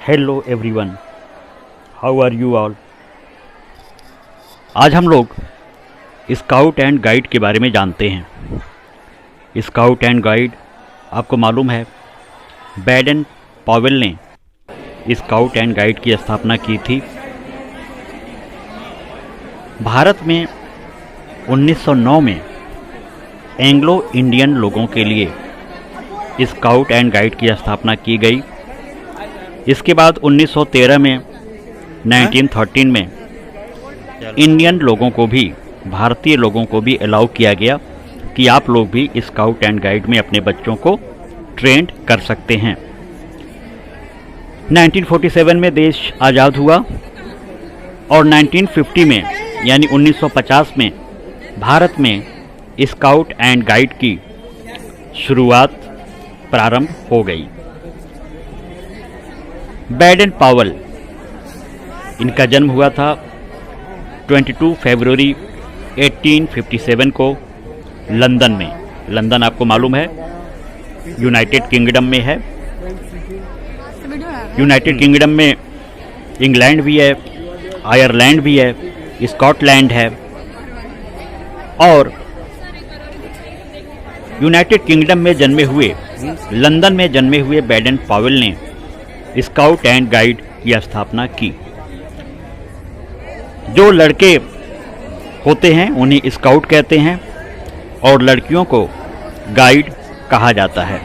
Hello everyone, how are you all. आज हम लोग स्काउट एंड गाइड के बारे में जानते हैं। स्काउट एंड गाइड आपको मालूम है, बैडन पावेल ने स्काउट एंड गाइड की स्थापना की थी। भारत में 1909 में एंग्लो इंडियन लोगों के लिए स्काउट एंड गाइड की स्थापना की गई। इसके बाद 1913 में 1913 में इंडियन लोगों को भी, भारतीय लोगों को भी अलाउ किया गया कि आप लोग भी स्काउट एंड गाइड में अपने बच्चों को ट्रेंड कर सकते हैं। 1947 में देश आज़ाद हुआ और 1950 में यानी 1950 में भारत में स्काउट एंड गाइड की शुरुआत प्रारंभ हो गई। बैडन पावेल, इनका जन्म हुआ था 22 फरवरी 1857 को लंदन में। लंदन आपको मालूम है यूनाइटेड किंगडम में है। यूनाइटेड किंगडम में इंग्लैंड भी है, आयरलैंड भी है, स्कॉटलैंड है। और यूनाइटेड किंगडम में जन्मे हुए, लंदन में जन्मे हुए बैडन पावेल ने स्काउट एंड गाइड की स्थापना की। जो लड़के होते हैं उन्हें स्काउट कहते हैं और लड़कियों को गाइड कहा जाता है।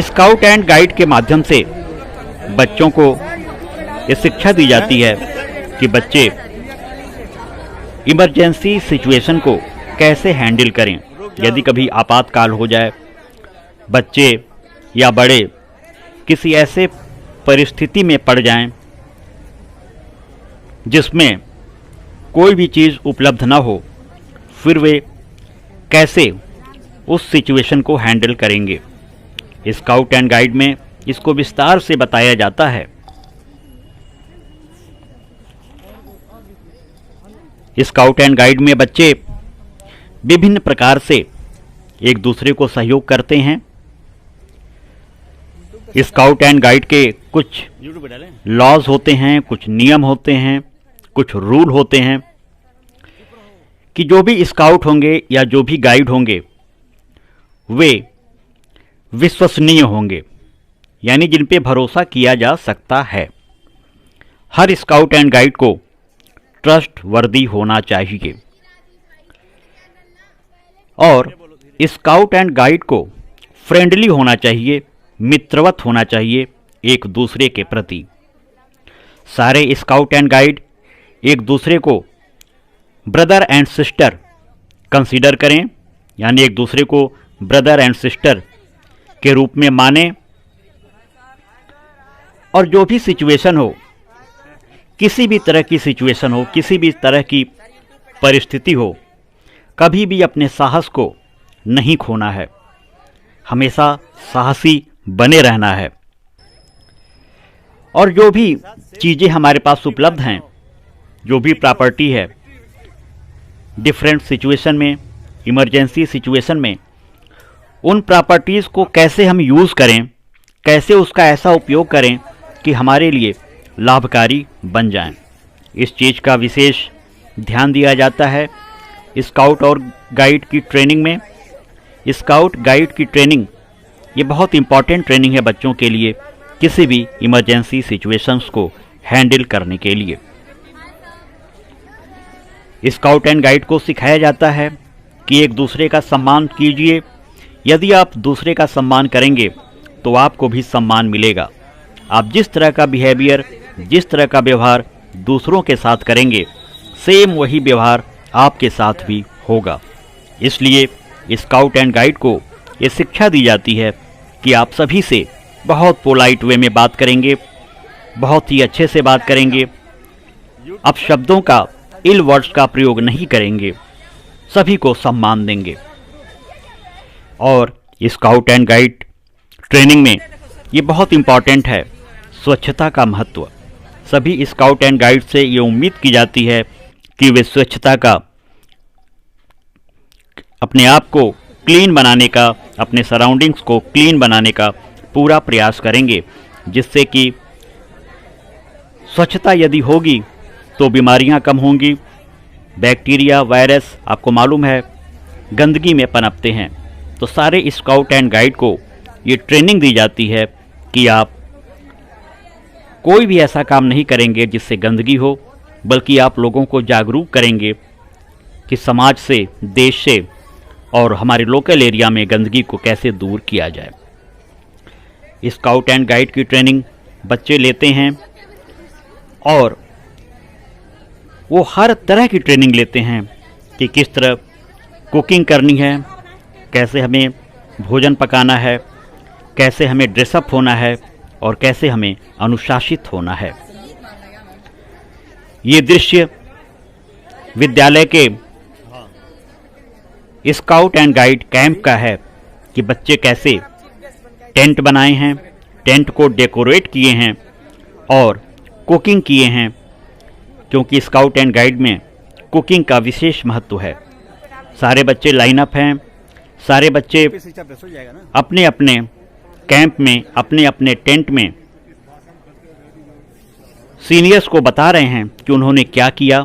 स्काउट एंड गाइड के माध्यम से बच्चों को ये शिक्षा दी जाती है कि बच्चे इमरजेंसी सिचुएशन को कैसे हैंडल करें। यदि कभी आपातकाल हो जाए, बच्चे या बड़े किसी ऐसे परिस्थिति में पड़ जाएं जिसमें कोई भी चीज़ उपलब्ध ना हो, फिर वे कैसे उस सिचुएशन को हैंडल करेंगे। स्काउट एंड गाइड में इसको विस्तार से बताया जाता है। स्काउट एंड गाइड में बच्चे विभिन्न प्रकार से एक दूसरे को सहयोग करते हैं। स्काउट एंड गाइड के कुछ लॉज होते हैं, कुछ नियम होते हैं, कुछ रूल होते हैं कि जो भी स्काउट होंगे या जो भी गाइड होंगे वे विश्वसनीय होंगे, यानी जिन पे भरोसा किया जा सकता है। हर स्काउट एंड गाइड को ट्रस्ट वर्दी होना चाहिए और स्काउट एंड गाइड को फ्रेंडली होना चाहिए, मित्रवत होना चाहिए एक दूसरे के प्रति। सारे स्काउट एंड गाइड एक दूसरे को ब्रदर एंड सिस्टर कंसीडर करें, यानी एक दूसरे को ब्रदर एंड सिस्टर के रूप में माने। और जो भी सिचुएशन हो, किसी भी तरह की सिचुएशन हो, किसी भी तरह की परिस्थिति हो, कभी भी अपने साहस को नहीं खोना है, हमेशा साहसी बने रहना है। और जो भी चीज़ें हमारे पास उपलब्ध हैं, जो भी प्रॉपर्टी है, डिफरेंट सिचुएशन में, इमरजेंसी सिचुएशन में, उन प्रॉपर्टीज़ को कैसे हम यूज़ करें, कैसे उसका ऐसा उपयोग करें कि हमारे लिए लाभकारी बन जाएं। इस चीज़ का विशेष ध्यान दिया जाता है स्काउट और गाइड की ट्रेनिंग में। स्काउट गाइड की ट्रेनिंग ये बहुत इंपॉर्टेंट ट्रेनिंग है बच्चों के लिए, किसी भी इमरजेंसी सिचुएशंस को हैंडल करने के लिए। स्काउट एंड गाइड को सिखाया जाता है कि एक दूसरे का सम्मान कीजिए। यदि आप दूसरे का सम्मान करेंगे तो आपको भी सम्मान मिलेगा। आप जिस तरह का बिहेवियर, जिस तरह का व्यवहार दूसरों के साथ करेंगे, सेम वही व्यवहार आपके साथ भी होगा। इसलिए स्काउट एंड गाइड को ये शिक्षा दी जाती है कि आप सभी से बहुत पोलाइट वे में बात करेंगे, बहुत ही अच्छे से बात करेंगे, आप शब्दों का, इल वर्ड्स का प्रयोग नहीं करेंगे, सभी को सम्मान देंगे। और स्काउट एंड गाइड ट्रेनिंग में ये बहुत इम्पॉर्टेंट है, स्वच्छता का महत्व। सभी स्काउट एंड गाइड से ये उम्मीद की जाती है कि वे स्वच्छता का, अपने आप को क्लीन बनाने का, अपने सराउंडिंग्स को क्लीन बनाने का पूरा प्रयास करेंगे जिससे कि स्वच्छता यदि होगी तो बीमारियां कम होंगी। बैक्टीरिया, वायरस आपको मालूम है गंदगी में पनपते हैं। तो सारे स्काउट एंड गाइड को ये ट्रेनिंग दी जाती है कि आप कोई भी ऐसा काम नहीं करेंगे जिससे गंदगी हो, बल्कि आप लोगों को जागरूक करेंगे कि समाज से, देश से और हमारे लोकल एरिया में गंदगी को कैसे दूर किया जाए। स्काउट एंड गाइड की ट्रेनिंग बच्चे लेते हैं और वो हर तरह की ट्रेनिंग लेते हैं कि किस तरह कुकिंग करनी है, कैसे हमें भोजन पकाना है, कैसे हमें ड्रेसअप होना है और कैसे हमें अनुशासित होना है। ये दृश्य विद्यालय के स्काउट एंड गाइड कैंप का है कि बच्चे कैसे टेंट बनाए हैं, टेंट को डेकोरेट किए हैं और कुकिंग किए हैं, क्योंकि स्काउट एंड गाइड में कुकिंग का विशेष महत्व है। सारे बच्चे लाइनअप हैं, सारे बच्चे अपने अपने कैंप में, अपने अपने टेंट में सीनियर्स को बता रहे हैं कि उन्होंने क्या किया,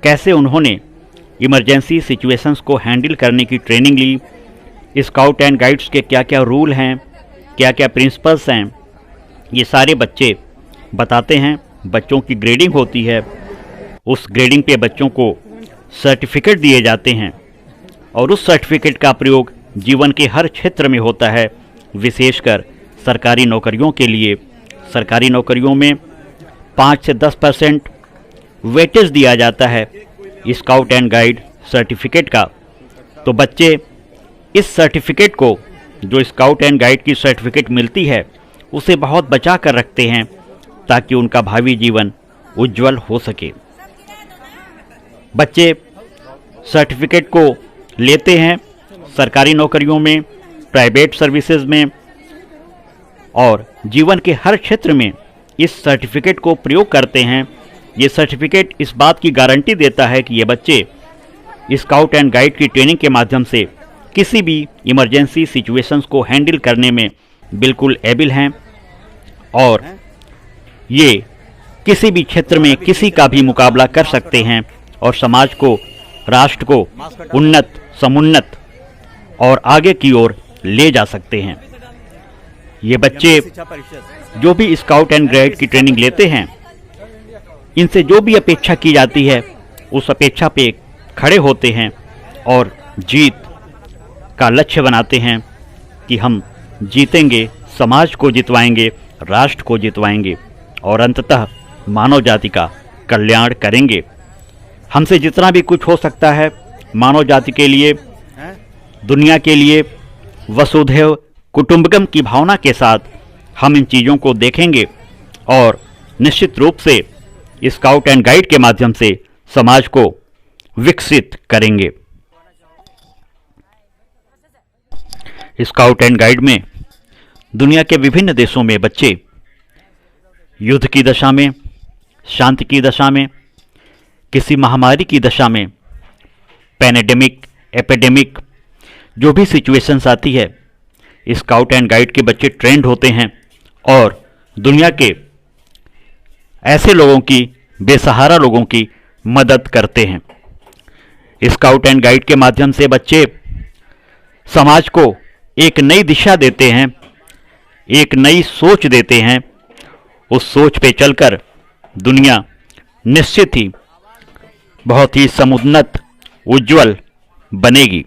कैसे उन्होंने इमरजेंसी सिचुएशंस को हैंडल करने की ट्रेनिंग ली, स्काउट एंड गाइड्स के क्या क्या रूल हैं, क्या क्या प्रिंसिपल्स हैं, ये सारे बच्चे बताते हैं। बच्चों की ग्रेडिंग होती है, उस ग्रेडिंग पे बच्चों को सर्टिफिकेट दिए जाते हैं और उस सर्टिफिकेट का प्रयोग जीवन के हर क्षेत्र में होता है, विशेषकर सरकारी नौकरियों के लिए। सरकारी नौकरियों में 5 से 10% वेटेज दिया जाता है स्काउट एंड गाइड सर्टिफिकेट का। तो बच्चे इस सर्टिफिकेट को, जो स्काउट एंड गाइड की सर्टिफिकेट मिलती है, उसे बहुत बचा कर रखते हैं ताकि उनका भावी जीवन उज्जवल हो सके। बच्चे सर्टिफिकेट को लेते हैं सरकारी नौकरियों में, प्राइवेट सर्विसेज में और जीवन के हर क्षेत्र में इस सर्टिफिकेट को प्रयोग करते हैं। ये सर्टिफिकेट इस बात की गारंटी देता है कि ये बच्चे स्काउट एंड गाइड की ट्रेनिंग के माध्यम से किसी भी इमरजेंसी सिचुएशंस को हैंडल करने में बिल्कुल एबिल हैं और ये किसी भी क्षेत्र में किसी का भी मुकाबला कर सकते हैं और समाज को, राष्ट्र को उन्नत, समुन्नत और आगे की ओर ले जा सकते हैं। ये बच्चे जो भी स्काउट एंड गाइड की ट्रेनिंग लेते हैं, इनसे जो भी अपेक्षा की जाती है उस अपेक्षा पे खड़े होते हैं और जीत का लक्ष्य बनाते हैं कि हम जीतेंगे, समाज को जितवाएंगे, राष्ट्र को जितवाएंगे और अंततः मानव जाति का कल्याण करेंगे। हमसे जितना भी कुछ हो सकता है मानव जाति के लिए, दुनिया के लिए, वसुधैव कुटुंबकम की भावना के साथ हम इन चीज़ों को देखेंगे और निश्चित रूप से स्काउट एंड गाइड के माध्यम से समाज को विकसित करेंगे। स्काउट एंड गाइड में दुनिया के विभिन्न देशों में बच्चे युद्ध की दशा में, शांति की दशा में, किसी महामारी की दशा में, पैंडेमिक, एपिडेमिक, जो भी सिचुएशंस आती है, स्काउट एंड गाइड के बच्चे ट्रेंड होते हैं और दुनिया के ऐसे लोगों की, बेसहारा लोगों की मदद करते हैं। स्काउट एंड गाइड के माध्यम से बच्चे समाज को एक नई दिशा देते हैं, एक नई सोच देते हैं। उस सोच पे चलकर दुनिया निश्चित ही बहुत ही समुन्नत, उज्जवल बनेगी।